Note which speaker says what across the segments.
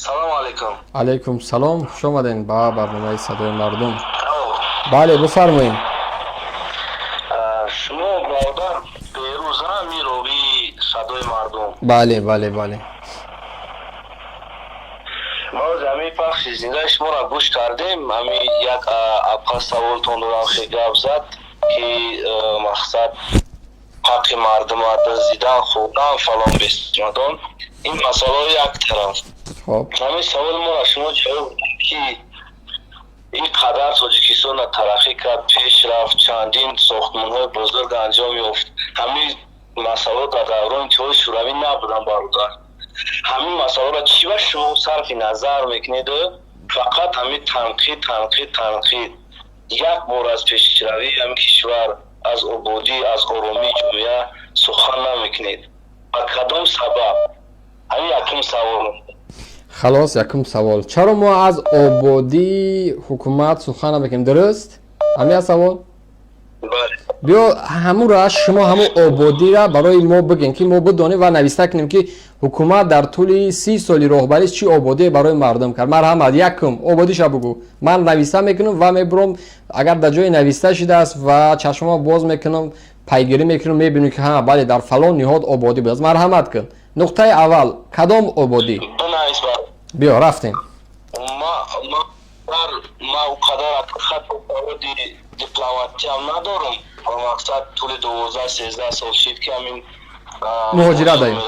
Speaker 1: سلام علیکم.
Speaker 2: علیکم سلام، خوش آمدین با برنامه صدای مردم. بله بفرمایید.
Speaker 1: شما برادر دیروز میروی صدای مردم.
Speaker 2: بله بله بله.
Speaker 1: ما زمین پخش زنده شما را گوش کردیم. همین یک اپا سوالتون را خیلی گپ زد که مقصد حق مردم را دزدیدن خوردن فلان بسیدن. این مسئله یک طرف.
Speaker 2: خب
Speaker 1: همین سوال ما را شما جواب که این قدر تاجیکستان ترقی کرد، پیش رفت، چندین ساختمان‌های بزرگ انجام یافت. همین مسئله در دوران اتحاد شوروی نبودن برادر. همین مسئله را چی و شما صرف نظر میکنید؟ فقط همین تنقید یک بار از پیشروی همین کشور، از آبادی، از آرامی جامعه سخن نمیکنید. و کدام سبب؟ همین یکم سوال.
Speaker 2: خلاص یکم سوال، چرا ما از آبادی حکومت سخن نمیکنیم؟ درست؟ همین سوال.
Speaker 1: بله.
Speaker 2: بیا همون را شما همون آبادی را برای ما بگین که ما بدانیم و نویسته کنیم که حکومت در طول 30 سالی راهبریش چی آبادی برای مردم کرد. مرحمت یکم آبادیش بگو. من نویسته میکنم و میبرم، اگر در جای نویسته شده است و چشمم باز میکنم پیگیری میکنم میبینم که ها بله در فلان نهاد آبادی بود. مرحمت کن. نقطه اول کدام آبادی؟ بیا رفتیم.
Speaker 1: ما قدر خط دیپلماتی هم ندارم. مقصد طول 12-13 سال شد که همین
Speaker 2: مهاجرت داریم.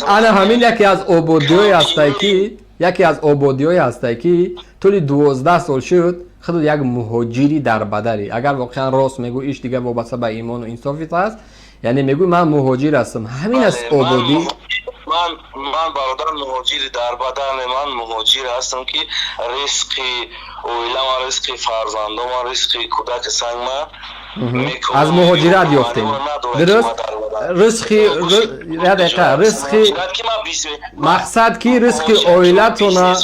Speaker 2: انا همین یکی از آبادی‌های هستی که طول 12 سال شد خود یک مهاجری در بدری. اگر واقعا راست میگو ایش دیگه وابسته به ایمان و انصافیت است، یعنی میگو من مهاجر هستم. همین است آبادی.
Speaker 1: من برادر مهاجر در بدن، من مهاجر هستم که رزق اویلم، رزق فرزندم، رزق کودک سنگ
Speaker 2: از مهاجرت یافتیم. درست؟ رزق مقصد کی رزق عائلتونه،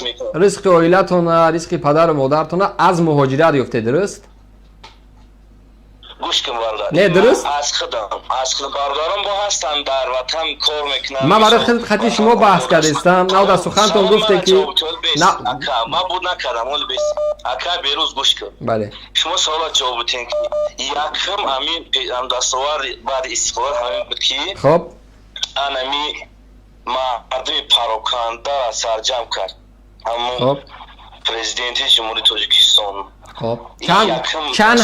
Speaker 2: رزق پدر و مادرتونه از مهاجرت یافته. درست؟
Speaker 1: گوش کن برادر.
Speaker 2: نه درست؟
Speaker 1: از خودم برادرم با هستن در وطن کار میکنم.
Speaker 2: من برای خاطر شما بحث کردم. نه در سخنتون گفته که
Speaker 1: نه ما بود نکردم ولی بس اکا بیروز گوش کن.
Speaker 2: بله.
Speaker 1: شما سوالات جواب بدین که یکم همین هم دستاور بعد استقلال همین بود که
Speaker 2: خب
Speaker 1: انمی مردم پراکنده سرجم کرد. همون پرزیدنت جمهوری تاجیکستان.
Speaker 2: خب چند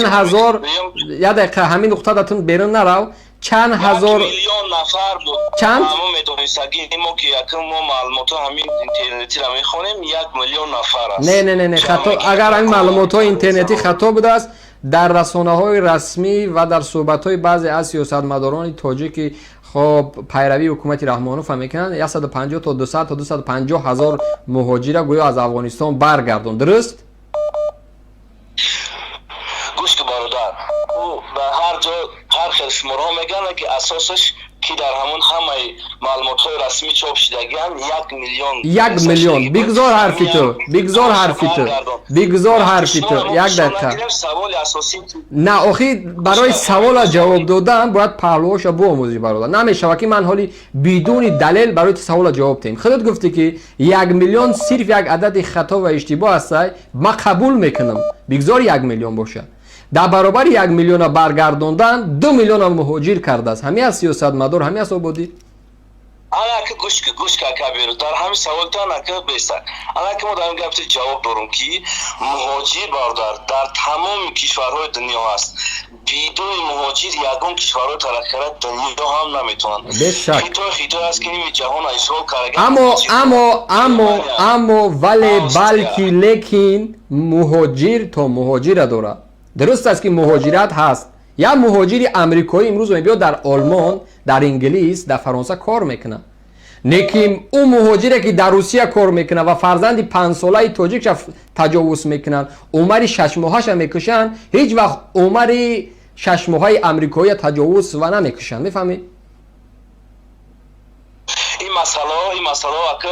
Speaker 2: هزار یا دقیقه همین نقطه داتون بیرون نرو. چند هزار
Speaker 1: میلیون نفر بود.
Speaker 2: چند؟
Speaker 1: ما میدونستگی ما که یکم ما معلومات همین اینترنتی را میخونیم 1 میلیون نفر است.
Speaker 2: نه خطا. اگر این معلومات های اینترنتی خطا بوده است، در رسانه های رسمی و در صحبت های بعضی از سیاستمداران تاجیک خب پیروی حکومت رحمانوف میکنن 150 تا 200 تا 250 هزار مهاجر گویا از افغانستان برگردون. درست؟
Speaker 1: گوش که برادر او به هر جا هر خیلی شماره میگن که اساسش که در همون همه معلومات های رسمی چاپ شدگان 1 میلیون. بگذار حرفی تو یک دقیقه. سوال اساسی
Speaker 2: نه آخی برای سوال جواب دادن باید پهلوهاش بیاموزی برادر. نمیشه که من حالی بدون دلیل برای سوال جواب دهم. خودت گفتی که 1 میلیون صرف یک عدد خطا و اشتباه است. ما قبول میکنم بگذار 1 میلیون باشه. در برابر 1 میلیون برگردوندن 2 میلیون مهاجر کرده است. همین از سیاستمدار، همین از آبادی.
Speaker 1: انا که گوش که کبیر در همین سوال تا نکه بسته. انا که ما در این گفت جواب دارم که مهاجر برادر در تمام کشورهای دنیا هست. بدون مهاجر یگان کشورهای ترقیات دنیا هم نمیتونن. خیلی است که این جهان اشغال کرده.
Speaker 2: اما ولی بلکه لیکن مهاجر تا مهاجر داره. درست است که مهاجرت هست. یا مهاجری امریکایی امروز میاد در آلمان، در انگلیس، در فرانسه کار میکنه. لیکن اون مهاجری که در روسیه کار میکنه و فرزند 5 ساله تاجیک تجاوز میکنن، عمر 6 ماهش میکشن، هیچ وقت عمر 6 ماهه امریکایی تجاوز و نمیکشن. میفهمی؟
Speaker 1: این مسئله که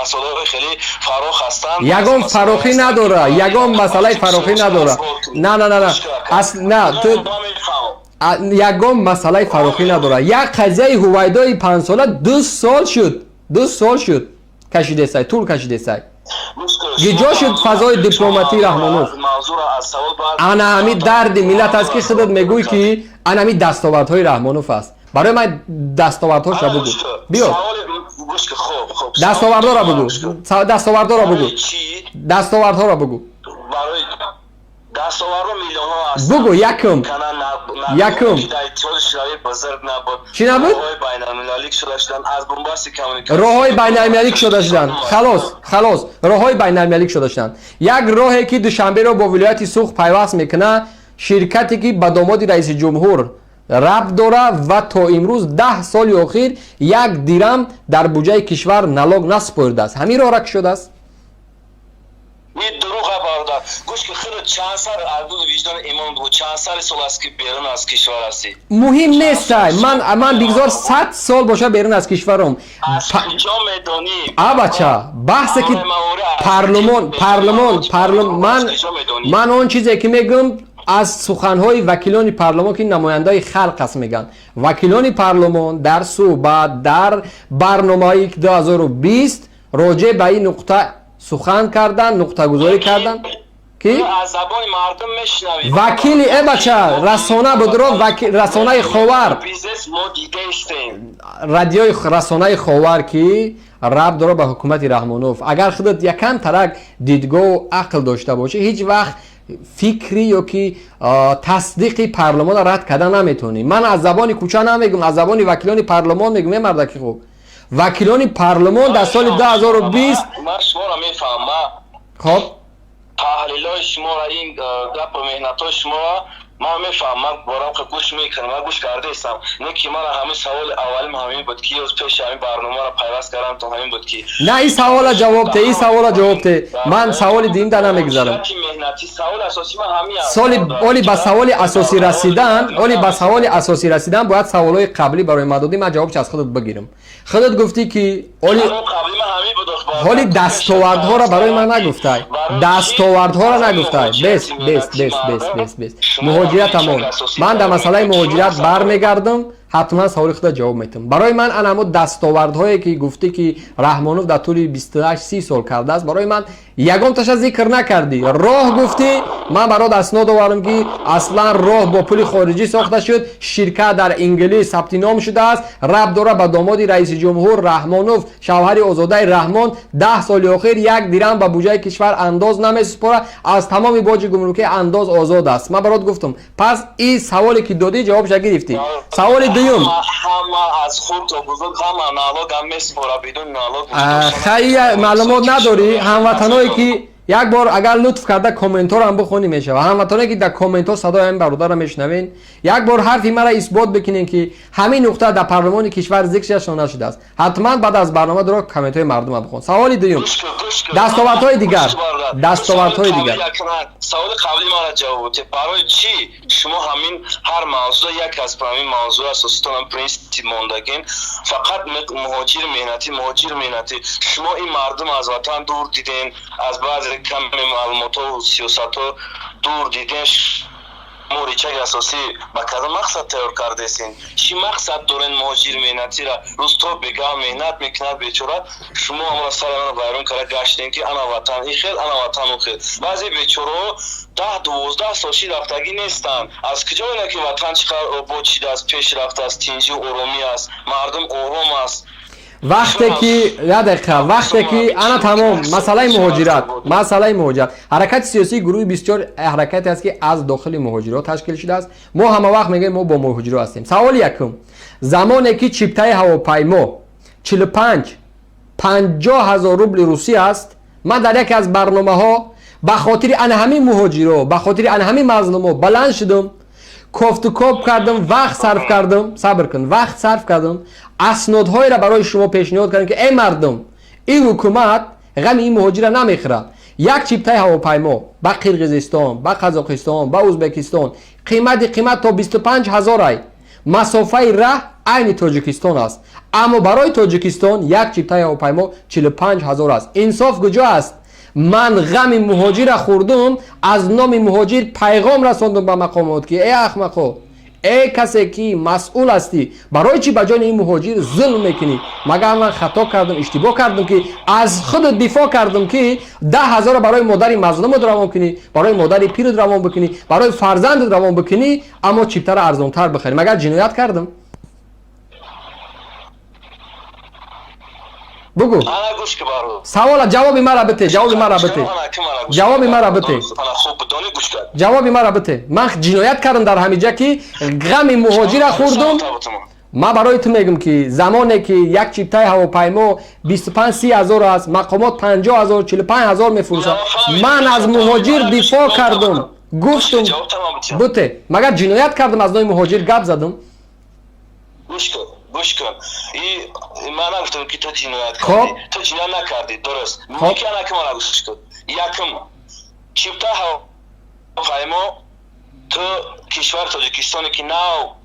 Speaker 1: مسئله خیلی فراخ هستن.
Speaker 2: یگان فراخی نداره. یگان مسئله فراخی نداره. نه اصل نه تو یگام مسئله فروخی نداره. یک قضیه هویدای 5 ساله 2 سال شد. 2 سال شد کشیده سای، طول کشیده سای. گیجا شد فضای دیپلماتی رحمانوف. انا همی درد ملت است که خودت میگوی که انا همی دستاوردهای رحمانوف است. برای من دستاوردهاش را بگو. بیا دستاوردها را بگو. دستاوردها را بگو. دستاوردها را بگو. بگو یکم چی نبود؟ راههای بین المللی شده شدن. خلاص راههای بین المللی شده شدن. یک راهی که دوشنبه رو با ولایت سوخت پیوست میکنه، شرکتی که به داماد رئیس جمهور ربط داره و تا امروز 10 سال اخیر 1 درم در بودجه کشور نلاگ نسپرده است. همین راه رک شده است.
Speaker 1: این دروغ برادر. گوش که خیلی چند سال عدود وجدان ایمان بود، چند سال است که بیرون از کشور هستی.
Speaker 2: مهم نیست. من بگذار 100 سال باشه بیرون از کشورم.
Speaker 1: از کجا میدونی؟
Speaker 2: بچه بحثی که پارلمان من اون چیزی که میگم از سخنهای وکیلان پارلمان که نمایندای خلق است میگن. وکیلان پارلمان در صحبت در برنامه 2020 راجع به این نقطه سخن کردن، نقطه گذاری کردن که
Speaker 1: از زبان مردم میشنوید.
Speaker 2: وکیلی بچه رسانه بدرو رسانه خاور رادیوی رسانه خاور که ربط داره به حکومت رحمانوف. اگر خودت یکم ترک دیدگاه و عقل داشته باشه هیچ وقت فکری یا که تصدیق پارلمان را رد کردن نمیتونی. من از زبان کوچه نمیگم، از زبان وکیلان پارلمان میگم. مردکی خوب وکیلان پارلمان در سال 2020
Speaker 1: من شما را میفهمم.
Speaker 2: خب
Speaker 1: تحلیلای شما را این گپ و مهنتای شما را ما میفهمم. بارم که گوش میکنم، من گوش کرده استم. نه که من همین سوال اولم همین بود که از پیش همین برنامه را پیوست کردم تو همین بود که
Speaker 2: نه این سوال جواب ته. این سوال جواب ته. من سوال دین در نمیگذارم.
Speaker 1: مهنتی سوال اساسی من همین
Speaker 2: سوال با سوال اساسی رسیدن، با سوال اساسی رسیدن باید سوالای قبلی برای مدادی من جوابش از خودت بگیرم. خودت گفتی که حالی دستاوردها را برای من نگفتی. دستاوردها را نگفتی. بس مهاجرتمون من در مسئله مهاجرت برمیگردم. حتما سوال خودت جواب میتم. برای من اما دستاوردهایی که گفتی که رحمانوف در طول 28-30 سال کرده است برای من یگان تاش ذکر نکردی. راه گفتی. من برات اسناد آوردم که اصلا راه با پول خارجی ساخته شد، شرکت در انگلیس ثبت نام شده است، ربط داره به داماد رئیس جمهور رحمانوف شوهر آزاده رحمان. 10 سال اخیر 1 درم به بودجه کشور انداز نمیسپاره، از تمام باج گمرکی انداز آزاد است. من برات گفتم. پس این سوالی که دادی جوابش گرفتی. سوال دوم
Speaker 1: همه از خود تا بزرگ همه نالاگ هم میسپاره بدون نالاگ.
Speaker 2: خیلی معلومات نداری. هموطنایی که یک بار اگر لطف کرده کامنتار هم بخونی میشه و هموطنایی که در کامنتار صدای این برادر را میشنوین یک بار حرفی مرا اثبات بکنین که همین نقطه در پارلمان کشور ذکرش نشده است. حتما بعد از برنامه درو کامنت های مردم را بخون. سوال دوم دستاوردهای دیگر.
Speaker 1: سوال قبلی ما را جواب بده. برای چی شما همین هر موضوع یک از همین موضوع اساسا پرینسیپ موندگین فقط مهاجر مهنتی شما این مردم از وطن دور دیدین، از بعض کم معلومات و سیاست ها دور دیدنش موریچه اساسی با کدام مقصد تیار کرده سین؟ چی مقصد دارین مهاجر مهنتی را روز تو بگاه مهنت میکنه بیچاره شما امروز سر من بیرون کرده گشتین که انا وطن ای خیل انا وطن او خیل. بعضی بیچاره 10-12 سالشی رفتگی نیستن. از کجا اینا که وطن چقدر با چیده است پیش رفته است، تینجی آرامی است، مردم آرام است.
Speaker 2: وقتی که انا تمام مسئله مهاجرت حرکت سیاسی گروه بسیار حرکتی است که از داخل مهاجرات تشکیل شده است. ما همه وقت میگیم ما با مهاجرات هستیم. سوال یکم زمانی که چیپتای هواپیما 45-50 هزار روبل روسی است، من در یکی از برنامه ها به خاطر ان همین مهاجرات به خاطر ان همین مظلوما بلند شدم، کافت و کاب کردم، وقت صرف کردم اسنادهای را برای شما پیشنهاد کردم که ای مردم این حکومت غم این مهاجر نمیخوره. یک چیپتای هواپیما با قرقیزستان، با قزاقستان، با ازبکستان قیمت تا 25,000 مسافه راه عین تاجیکستان است، اما برای تاجیکستان یک چیپتای هواپیما 45,000 است. انصاف کجا است؟ من غم مهاجر خوردم، از نام مهاجر پیغام رساندم به مقامات که ای احمقا ای کسی که مسئول هستی برای چی بجای این مهاجر ظلم میکنی؟ مگر من خطا کردم اشتباه کردم که از خود دفاع کردم که 10,000 برای مادر مظلوم روان کنی، برای مادر پیر روان بکنی، برای فرزند روان بکنی، اما چیپتر ارزانتر بخری؟ مگر جنایت کردم؟ بگو
Speaker 1: انا گوش که بارو
Speaker 2: سوال جواب مرا بده، جواب مرا بده، جواب مرا بده،
Speaker 1: انا خوب بدونی گوش کرد
Speaker 2: جواب مرا بده. من جنایت کردم در همینجا که غم مهاجر خوردم. ما برای تو میگم که زمانی که یک چیپتای هواپیما 25-30 هزار است، مقامات 50,000 45,000 میفروشن، من از مهاجر دفاع کردم، گفتم بوده مگر جنایت کردم از نوع مهاجر گپ زدم؟
Speaker 1: گوش کن من نگفتم که تو جنایت
Speaker 2: خب.
Speaker 1: کردی، تو جنایت نکردی، درست میگه که من گوش کن. یکم چیپتا هواپیما تو کشور تاجیکستانی که نه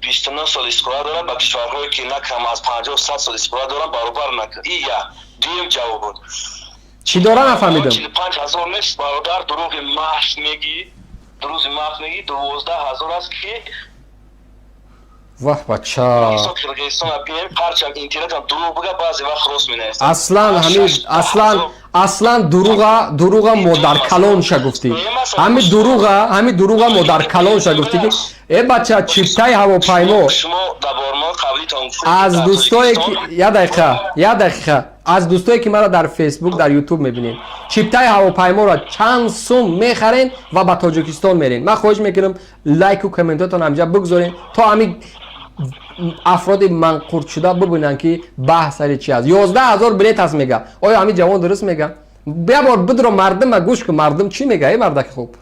Speaker 1: 29 سال استقرار دارن با کشورهایی که نه کم از 50 و 100 سال استقرار دارن برابر نکرد. این دویم جواب بود.
Speaker 2: چی داره نفهمیدم.
Speaker 1: 45,000 نیست برادر، دروغ محض میگی، 12,000 است که
Speaker 2: واه بچه
Speaker 1: قرقیزستان بیایم پرچم اینترنت هم دروغ بگه بعضی وقت راست مینویسن.
Speaker 2: اصلا دروغ مادر کلان شا گفتی. همین دروغ مادر کلان شا گفتی که ای بچه چیپتای هواپیما از دوستایی که یه دقیقه از دوستایی که مرا در فیسبوک در یوتیوب میبینین چیپتای هواپیما را چند سوم میخرین و به تاجیکستان میرین. من خواهش میکنم لایک و کامنتاتون همجا بگذارین تا همین افراد منقورت شده ببینن که بحث سر چی است. 11,000 بلیت هست میگه. آیا همین جوان درست میگه؟ بیا بار بدرو مردم گوش کن مردم چی میگه؟ ای مردک خوب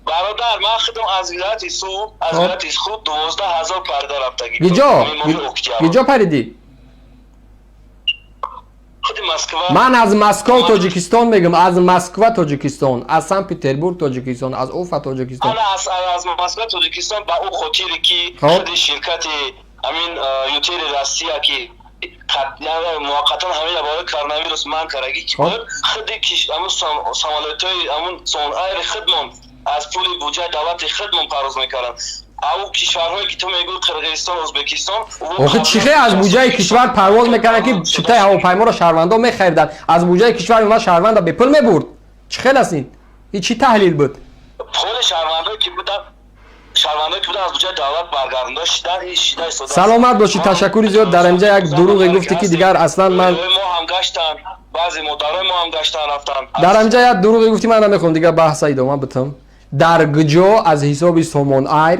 Speaker 1: برادر من خودم از ولایت سو از ولایت خود 12,000 پرده رفتگی.
Speaker 2: کجا پریدی؟
Speaker 1: خود مسکو.
Speaker 2: من از مسکو تاجیکستان میگم، از مسکو تاجیکستان، از سن پترزبورگ تاجیکستان، از اوفا تاجیکستان.
Speaker 1: انا از مسکو تاجیکستان با او خطیری که خود شرکت همین یوتیل روسیه که موقتا همین برای کرونا من کرگی که خودی که همون سوالاتای همون صنایع خدمت از پول بودجه دولت خدمت پرداخت میکردن. او کشورهایی که تو میگو قرقیزستان، ازبکستان
Speaker 2: آخه چیخه از بودجه کشور پرواز میکنن که چیپتای هواپیما را شهروندا میخریدن، از بودجه کشور اونا شهروندا به پول میبرد. چه خیلی است این چی تحلیل بود؟
Speaker 1: پول شهروندایی که بودن از بودجه دولت برگردان داشتن. این شیده است.
Speaker 2: سلامت باشی، تشکری زیاد. در اینجا یک دروغ گفتی که دیگر اصلا من
Speaker 1: ما هم گشتن، بعضی مدارای ما هم گشتن رفتن.
Speaker 2: در اینجا یک دروغ گفتی من نمیخوام دیگه بحث ادامه بدم. در گجا از حساب سامان ایر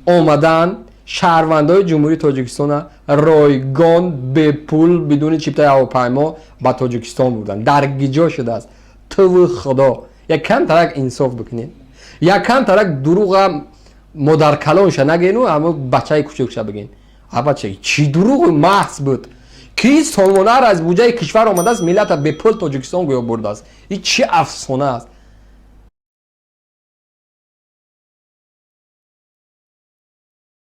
Speaker 2: اومدن شهروندای جمهوری تاجیکستان رایگان به پول بدون چیپتای هواپیما به تاجیکستان بردن. در گجا شده است. تو خدا یک کم ترک انصاف بکنین، یک کم ترک دروغ مادر کلانش نگین و اما بچه کوچکش بگین. بچه چی دروغ محض بود که سالمانه از بودجه کشور آمده است ملت به پول تاجیکستان گویا برده است. این چه افسانه است.